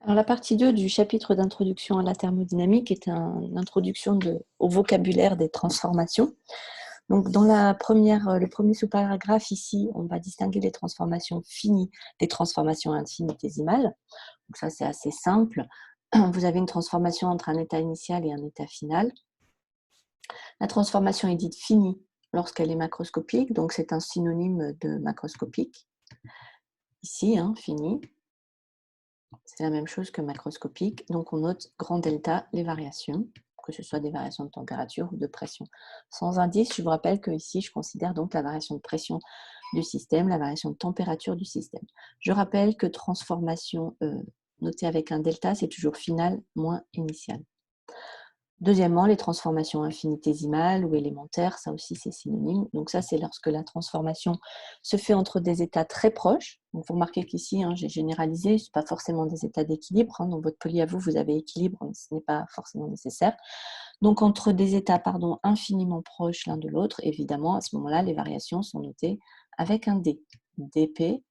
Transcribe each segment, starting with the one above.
Alors, la partie 2 du chapitre d'introduction à la thermodynamique est une introduction au vocabulaire des transformations. Donc, dans le premier sous-paragraphe ici, on va distinguer les transformations finies des transformations infinitésimales. Donc ça, c'est assez simple. Vous avez une transformation entre un état initial et un état final. La transformation est dite finie lorsqu'elle est macroscopique, donc c'est un synonyme de macroscopique. Ici, fini. C'est la même chose que macroscopique. Donc, on note grand delta les variations, que ce soit des variations de température ou de pression. Sans indice, je vous rappelle que ici, je considère donc la variation de pression du système, la variation de température du système. Je rappelle que transformation notée avec un delta, c'est toujours final moins initial. Deuxièmement, les transformations infinitésimales ou élémentaires, ça aussi c'est synonyme. Donc ça, c'est lorsque la transformation se fait entre des états très proches. Donc vous remarquez qu'ici, j'ai généralisé, ce n'est pas forcément des états d'équilibre. Dans votre poly à vous, vous avez équilibre, mais ce n'est pas forcément nécessaire. Donc entre des états infiniment proches l'un de l'autre, évidemment, à ce moment-là, les variations sont notées avec un D, dP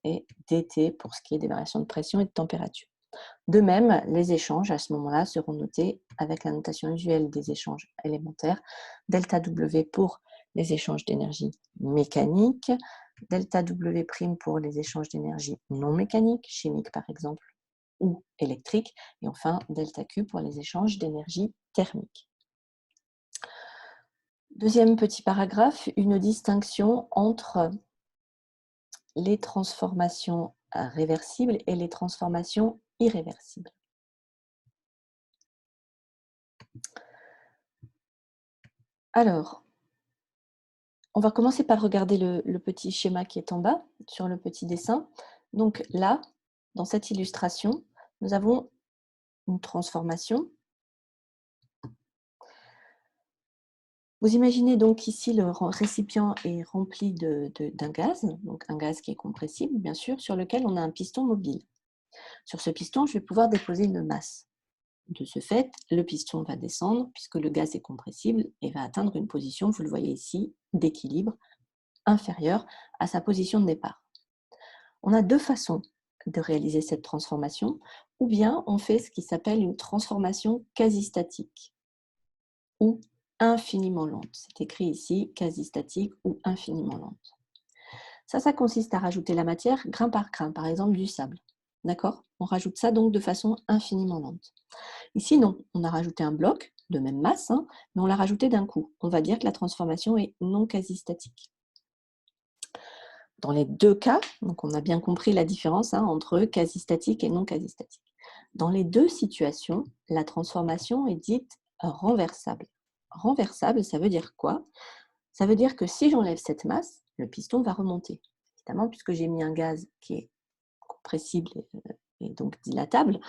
et dt pour ce qui est des variations de pression et de température. De même, les échanges, à ce moment-là, seront notés avec la notation usuelle des échanges élémentaires, delta W pour les échanges d'énergie mécanique, delta W' pour les échanges d'énergie non mécanique, chimique par exemple, ou électrique, et enfin delta Q pour les échanges d'énergie thermique. Deuxième petit paragraphe, une distinction entre les transformations réversibles et les transformations irréversibles. Alors, on va commencer par regarder le petit schéma qui est en bas, sur le petit dessin. Donc là, dans cette illustration, nous avons une transformation. Vous imaginez donc ici le récipient est rempli d'un gaz, donc un gaz qui est compressible, bien sûr, sur lequel on a un piston mobile. Sur ce piston, je vais pouvoir déposer une masse. De ce fait, le piston va descendre puisque le gaz est compressible et va atteindre une position, vous le voyez ici, d'équilibre inférieure à sa position de départ. On a deux façons de réaliser cette transformation, ou bien on fait ce qui s'appelle une transformation quasi-statique ou infiniment lente. C'est écrit ici quasi-statique ou infiniment lente. Ça consiste à rajouter la matière grain par grain, par exemple du sable. D'accord? On rajoute ça donc de façon infiniment lente. Ici, non, on a rajouté un bloc de même masse, mais on l'a rajouté d'un coup. On va dire que la transformation est non quasi-statique. Dans les deux cas, donc on a bien compris la différence entre quasi-statique et non quasi-statique. Dans les deux situations, la transformation est dite renversable. Renversable, ça veut dire quoi? Ça veut dire que si j'enlève cette masse, le piston va remonter. Évidemment, puisque j'ai mis un gaz qui est compressible et donc dilatable,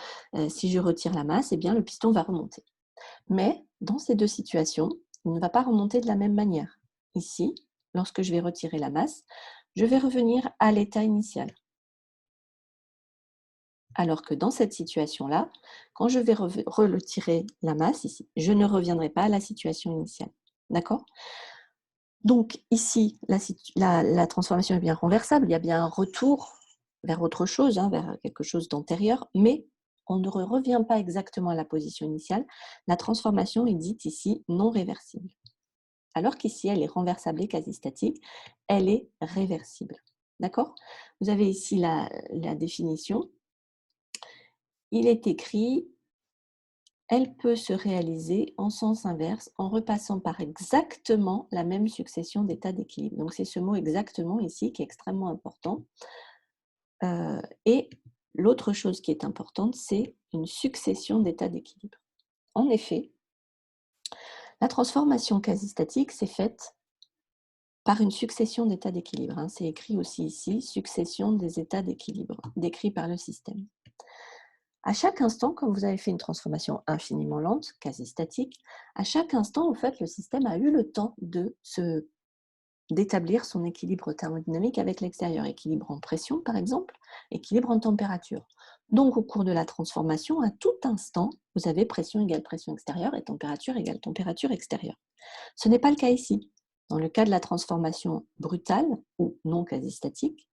si je retire la masse, eh bien, le piston va remonter. Mais dans ces deux situations, il ne va pas remonter de la même manière. Ici, lorsque je vais retirer la masse, je vais revenir à l'état initial. Alors que dans cette situation-là, quand je vais retirer la masse ici, je ne reviendrai pas à la situation initiale. D'accord? Donc ici, la transformation est bien renversable, il y a bien un retour vers autre chose, vers quelque chose d'antérieur, mais on ne revient pas exactement à la position initiale. La transformation est dite ici non réversible. Alors qu'ici, elle est renversable et quasi-statique, elle est réversible. D'accord? Vous avez ici la définition. Il est écrit « Elle peut se réaliser en sens inverse en repassant par exactement la même succession d'états d'équilibre. » Donc, c'est ce mot « exactement » ici qui est extrêmement important. Et l'autre chose qui est importante, c'est une succession d'états d'équilibre. En effet, la transformation quasi-statique, c'est faite par une succession d'états d'équilibre. C'est écrit aussi ici, succession des états d'équilibre, décrit par le système. À chaque instant, quand vous avez fait une transformation infiniment lente, quasi statique, à chaque instant, en fait, le système a eu le temps d'établir son équilibre thermodynamique avec l'extérieur. Équilibre en pression, par exemple, équilibre en température. Donc, au cours de la transformation, à tout instant, vous avez pression égale pression extérieure et température égale température extérieure. Ce n'est pas le cas ici. Dans le cas de la transformation brutale ou non quasi-statique,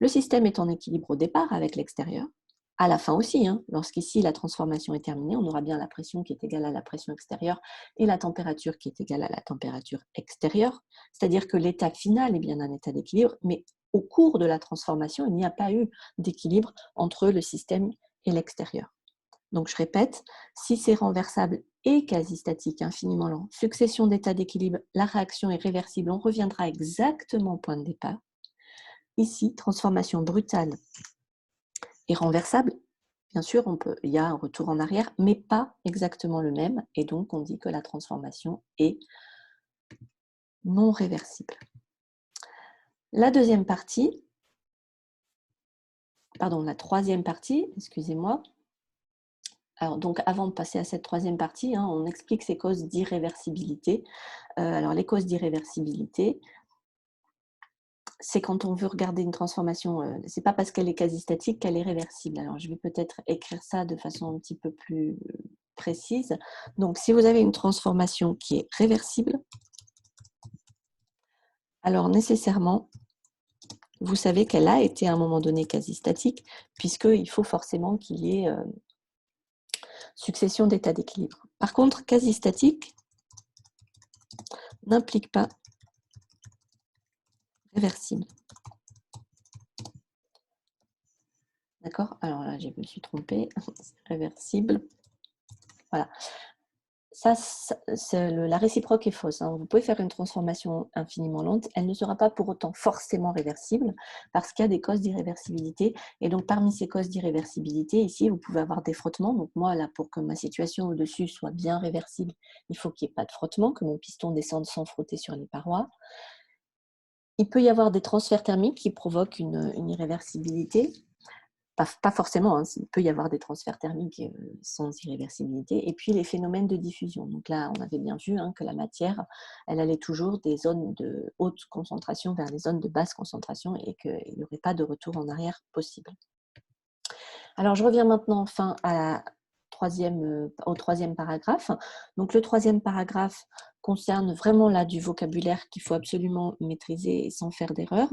le système est en équilibre au départ avec l'extérieur. à la fin aussi, hein, lorsqu'ici la transformation est terminée, on aura bien la pression qui est égale à la pression extérieure et la température qui est égale à la température extérieure. C'est-à-dire que l'état final est bien un état d'équilibre, mais au cours de la transformation, il n'y a pas eu d'équilibre entre le système et l'extérieur. Donc je répète, si c'est renversable et quasi-statique, infiniment lent, succession d'états d'équilibre, la réaction est réversible, on reviendra exactement au point de départ. Ici, transformation brutale et renversable, bien sûr, il y a un retour en arrière, mais pas exactement le même, et donc on dit que la transformation est non réversible. La troisième partie, excusez-moi. Alors, donc, avant de passer à cette troisième partie, on explique ces causes d'irréversibilité. Alors, les causes d'irréversibilité, c'est quand on veut regarder une transformation, c'est pas parce qu'elle est quasi-statique qu'elle est réversible. Alors, je vais peut-être écrire ça de façon un petit peu plus précise. Donc, si vous avez une transformation qui est réversible, alors nécessairement, vous savez qu'elle a été à un moment donné quasi-statique, puisqu'il faut forcément qu'il y ait succession d'états d'équilibre. Par contre, quasi-statique n'implique pas réversible. D'accord? Alors là, je me suis trompée. Réversible. Voilà. Ça, la réciproque est fausse. Vous pouvez faire une transformation infiniment lente. Elle ne sera pas pour autant forcément réversible parce qu'il y a des causes d'irréversibilité. Et donc, parmi ces causes d'irréversibilité, ici, vous pouvez avoir des frottements. Donc, moi, là, pour que ma situation au-dessus soit bien réversible, il faut qu'il n'y ait pas de frottement, que mon piston descende sans frotter sur les parois. Il peut y avoir des transferts thermiques qui provoquent une irréversibilité. Pas forcément, il peut y avoir des transferts thermiques sans irréversibilité. Et puis les phénomènes de diffusion. Donc là, on avait bien vu que la matière, elle allait toujours des zones de haute concentration vers les zones de basse concentration et qu'il n'y aurait pas de retour en arrière possible. Alors, je reviens maintenant enfin au troisième paragraphe. Donc, le troisième paragraphe concerne vraiment là du vocabulaire qu'il faut absolument maîtriser sans faire d'erreur.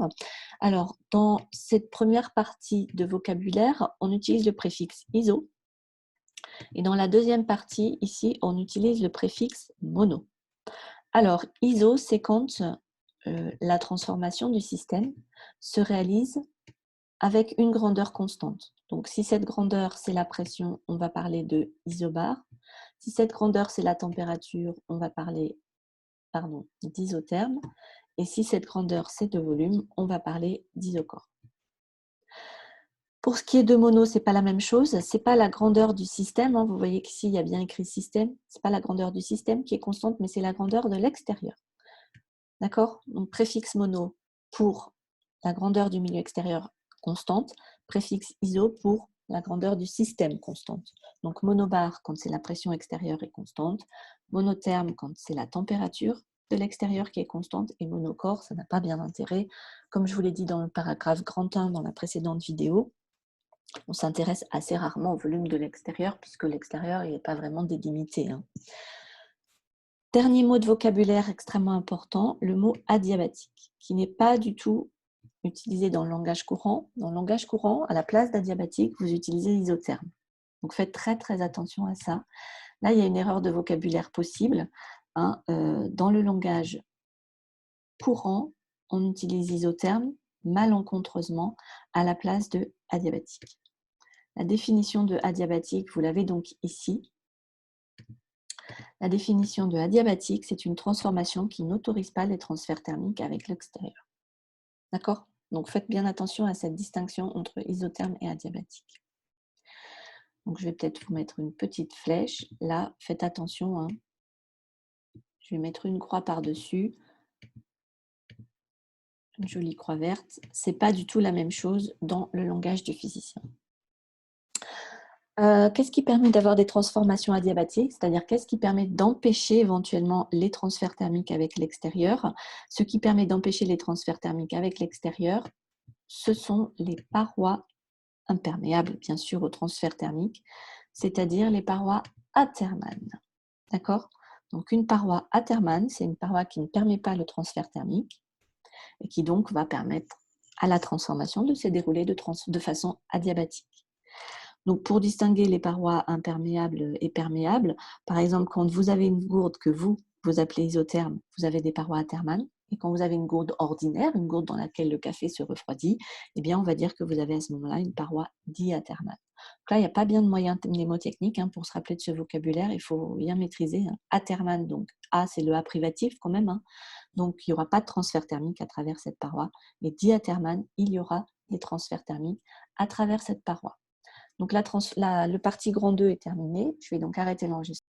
Alors, dans cette première partie de vocabulaire, on utilise le préfixe iso. Et dans la deuxième partie, ici, on utilise le préfixe mono. Alors, iso, c'est quand la transformation du système se réalise avec une grandeur constante. Donc, si cette grandeur, c'est la pression, on va parler de isobar. Si cette grandeur, c'est la température, on va parler d'isotherme. Et si cette grandeur, c'est de volume, on va parler d'isochore. Pour ce qui est de mono, ce n'est pas la même chose. Ce n'est pas la grandeur du système. Vous voyez qu'ici, il y a bien écrit système. Ce n'est pas la grandeur du système qui est constante, mais c'est la grandeur de l'extérieur. D'accord? Donc, préfixe mono pour la grandeur du milieu extérieur constante, préfixe iso pour la grandeur du système constante. Donc monobar quand c'est la pression extérieure est constante, monotherme quand c'est la température de l'extérieur qui est constante, et monochore, ça n'a pas bien d'intérêt. Comme je vous l'ai dit dans le paragraphe grand 1 dans la précédente vidéo, on s'intéresse assez rarement au volume de l'extérieur puisque l'extérieur n'est pas vraiment délimité. Dernier mot de vocabulaire extrêmement important, le mot adiabatique, qui n'est pas du tout utilisé dans le langage courant. Dans le langage courant, à la place d'adiabatique, vous utilisez isotherme. Donc faites très très attention à ça. Là, il y a une erreur de vocabulaire possible. Dans le langage courant, on utilise isotherme malencontreusement à la place de adiabatique. La définition de adiabatique, vous l'avez donc ici. La définition de adiabatique, c'est une transformation qui n'autorise pas les transferts thermiques avec l'extérieur. D'accord? Donc faites bien attention à cette distinction entre isotherme et adiabatique. Donc je vais peut-être vous mettre une petite flèche. Là, faites attention. Je vais mettre une croix par-dessus. Une jolie croix verte. Ce n'est pas du tout la même chose dans le langage du physicien. Qu'est-ce qui permet d'avoir des transformations adiabatiques? C'est-à-dire qu'est-ce qui permet d'empêcher éventuellement les transferts thermiques avec l'extérieur? Ce qui permet d'empêcher les transferts thermiques avec l'extérieur, ce sont les parois imperméables, bien sûr, aux transferts thermiques, c'est-à-dire les parois athermanes. D'accord? Donc une paroi athermane, c'est une paroi qui ne permet pas le transfert thermique et qui donc va permettre à la transformation de se dérouler de façon adiabatique. Donc, pour distinguer les parois imperméables et perméables, par exemple, quand vous avez une gourde que vous appelez isotherme, vous avez des parois athermales. Et quand vous avez une gourde ordinaire, une gourde dans laquelle le café se refroidit, eh bien, on va dire que vous avez à ce moment-là une paroi diathermale. Donc là, il n'y a pas bien de moyen mnémotechnique pour se rappeler de ce vocabulaire. Il faut bien maîtriser. Athermane, donc A, c'est le A privatif quand même. Donc, il n'y aura pas de transfert thermique à travers cette paroi. Et diathermane, il y aura des transferts thermiques à travers cette paroi. Donc, le parti grand 2 est terminé. Je vais donc arrêter l'enregistrement.